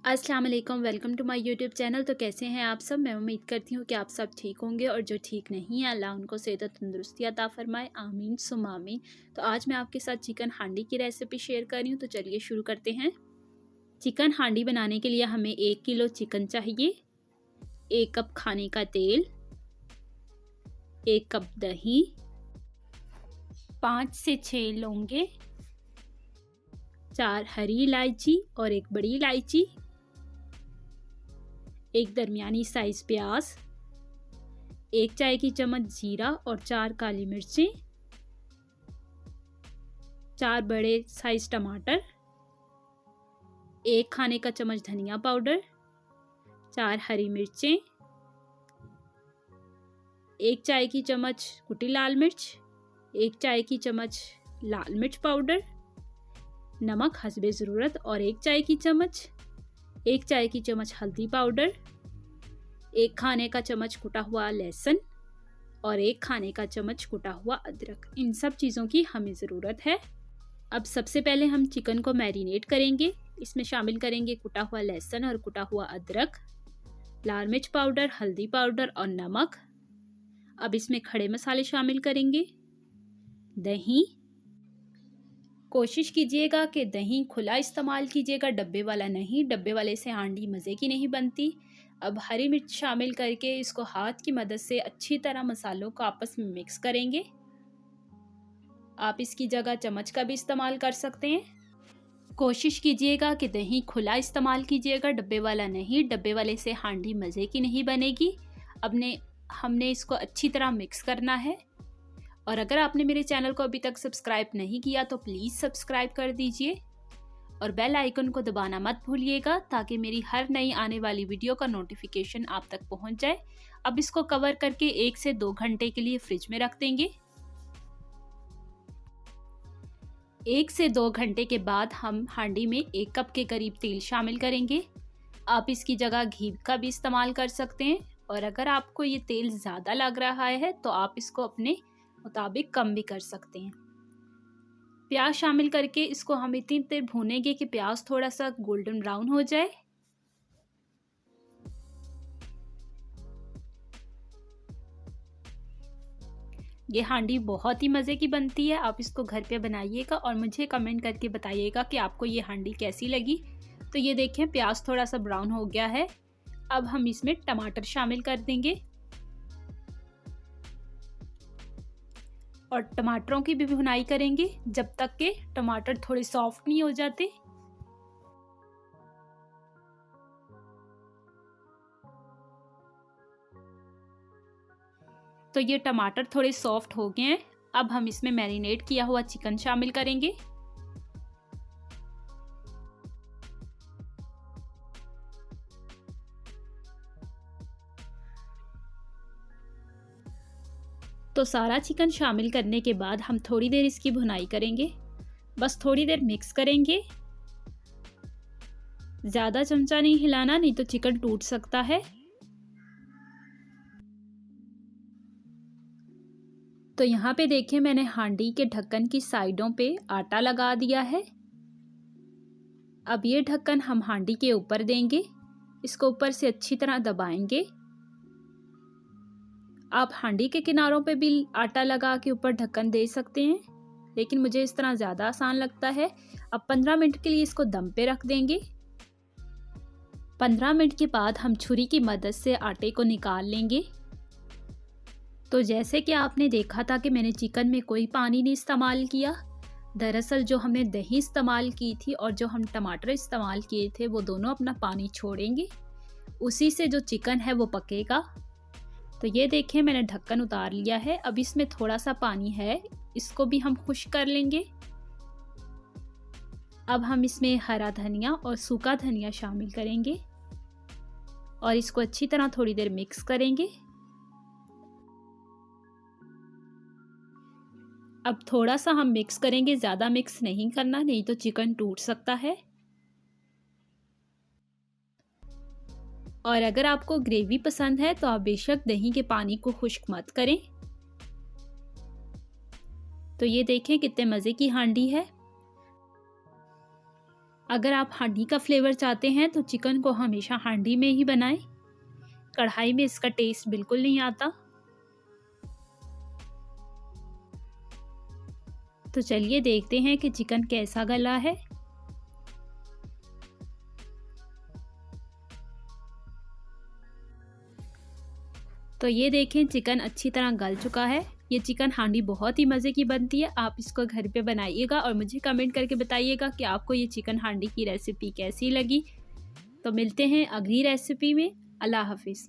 अस्सलाम वालेकुम, welcome to my YouTube channel. तो कैसे हैं आप सब? मैं उम्मीद करती हूँ कि आप सब ठीक होंगे और जो ठीक नहीं है अल्लाह उनको सेहत और तंदुरुस्ती अता फ़रमाए, आमीन सुम्मा आमीन। तो आज मैं आपके साथ चिकन हांडी की रेसिपी शेयर कर रही हूँ। तो चलिए शुरू करते हैं। चिकन हांडी बनाने के लिए हमें 1 किलो चिकन चाहिए, 1 कप खाने का तेल, 1 कप दही, 5 से 6 लौंगे, 4 हरी इलायची और 1 बड़ी इलायची, 1 दरमियानी साइज प्याज, 1 चाय की चम्मच जीरा और 4 काली मिर्चें, 4 बड़े साइज टमाटर, 1 खाने का चम्मच धनिया पाउडर, 4 हरी मिर्चें, 1 चाय की चम्मच कुटी लाल मिर्च, 1 चाय की चम्मच लाल मिर्च पाउडर, नमक हस्बे ज़रूरत और 1 चाय की चम्मच, 1 चाय की चम्मच हल्दी पाउडर, 1 खाने का चम्मच कुटा हुआ लहसुन और 1 खाने का चम्मच कुटा हुआ अदरक। इन सब चीज़ों की हमें ज़रूरत है। अब सबसे पहले हम चिकन को मैरिनेट करेंगे। इसमें शामिल करेंगे कुटा हुआ लहसुन और कुटा हुआ अदरक, लाल मिर्च पाउडर, हल्दी पाउडर और नमक। अब इसमें खड़े मसाले शामिल करेंगे, दही। कोशिश कीजिएगा कि दही खुला इस्तेमाल कीजिएगा, डब्बे वाला नहीं। डब्बे वाले से हांडी मज़े की नहीं बनती। अब हरी मिर्च शामिल करके इसको हाथ की मदद से अच्छी तरह मसालों को आपस में मिक्स करेंगे। आप इसकी जगह चम्मच का भी इस्तेमाल कर सकते हैं। कोशिश कीजिएगा कि दही खुला इस्तेमाल कीजिएगा, डब्बे वाला नहीं। डब्बे वाले से हांडी मज़े की नहीं बनेगी। हमने इसको अच्छी तरह मिक्स करना है। और अगर आपने मेरे चैनल को अभी तक सब्सक्राइब नहीं किया तो प्लीज़ सब्सक्राइब कर दीजिए और बेल आइकन को दबाना मत भूलिएगा ताकि मेरी हर नई आने वाली वीडियो का नोटिफिकेशन आप तक पहुंच जाए। अब इसको कवर करके 1 से 2 घंटे के लिए फ्रिज में रख देंगे। 1 से 2 घंटे के बाद हम हांडी में 1 कप के करीब तेल शामिल करेंगे। आप इसकी जगह घी का भी इस्तेमाल कर सकते हैं और अगर आपको ये तेल ज़्यादा लग रहा है तो आप इसको अपने मुताबिक कम भी कर सकते हैं। प्याज शामिल करके इसको हम इतनी देर भूनेंगे कि प्याज थोड़ा सा गोल्डन ब्राउन हो जाए। ये हांडी बहुत ही मज़े की बनती है। आप इसको घर पे बनाइएगा और मुझे कमेंट करके बताइएगा कि आपको ये हांडी कैसी लगी। तो ये देखें प्याज थोड़ा सा ब्राउन हो गया है। अब हम इसमें टमाटर शामिल कर देंगे और टमाटरों की भी भुनाई करेंगे जब तक के टमाटर थोड़े सॉफ्ट नहीं हो जाते। तो ये टमाटर थोड़े सॉफ्ट हो गए हैं। अब हम इसमें मैरिनेट किया हुआ चिकन शामिल करेंगे। तो सारा चिकन शामिल करने के बाद हम थोड़ी देर इसकी भुनाई करेंगे। बस थोड़ी देर मिक्स करेंगे। ज़्यादा चमचा नहीं हिलाना, नहीं तो चिकन टूट सकता है। तो यहाँ पे देखिए मैंने हांडी के ढक्कन की साइडों पे आटा लगा दिया है। अब ये ढक्कन हम हांडी के ऊपर देंगे। इसको ऊपर से अच्छी तरह दबाएंगे। आप हांडी के किनारों पे भी आटा लगा के ऊपर ढक्कन दे सकते हैं, लेकिन मुझे इस तरह ज़्यादा आसान लगता है। अब 15 मिनट के लिए इसको दम पे रख देंगे। 15 मिनट के बाद हम छुरी की मदद से आटे को निकाल लेंगे। तो जैसे कि आपने देखा था कि मैंने चिकन में कोई पानी नहीं इस्तेमाल किया। दरअसल जो हमने दही इस्तेमाल की थी और जो हम टमाटर इस्तेमाल किए थे वो दोनों अपना पानी छोड़ेंगे। उसी से जो चिकन है वो पकेगा। तो ये देखें मैंने ढक्कन उतार लिया है। अब इसमें थोड़ा सा पानी है, इसको भी हम खुश्क कर लेंगे। अब हम इसमें हरा धनिया और सूखा धनिया शामिल करेंगे और इसको अच्छी तरह थोड़ी देर मिक्स करेंगे। अब थोड़ा सा हम मिक्स करेंगे, ज़्यादा मिक्स नहीं करना, नहीं तो चिकन टूट सकता है। और अगर आपको ग्रेवी पसंद है तो आप बेशक दही के पानी को खुश्क मत करें। तो ये देखें कितने मज़े की हांडी है। अगर आप हांडी का फ्लेवर चाहते हैं तो चिकन को हमेशा हांडी में ही बनाएं। कढ़ाई में इसका टेस्ट बिल्कुल नहीं आता। तो चलिए देखते हैं कि चिकन कैसा गला है। तो ये देखें चिकन अच्छी तरह गल चुका है। ये चिकन हांडी बहुत ही मज़े की बनती है। आप इसको घर पे बनाइएगा और मुझे कमेंट करके बताइएगा कि आपको ये चिकन हांडी की रेसिपी कैसी लगी। तो मिलते हैं अगली रेसिपी में। अल्लाह हाफिज़।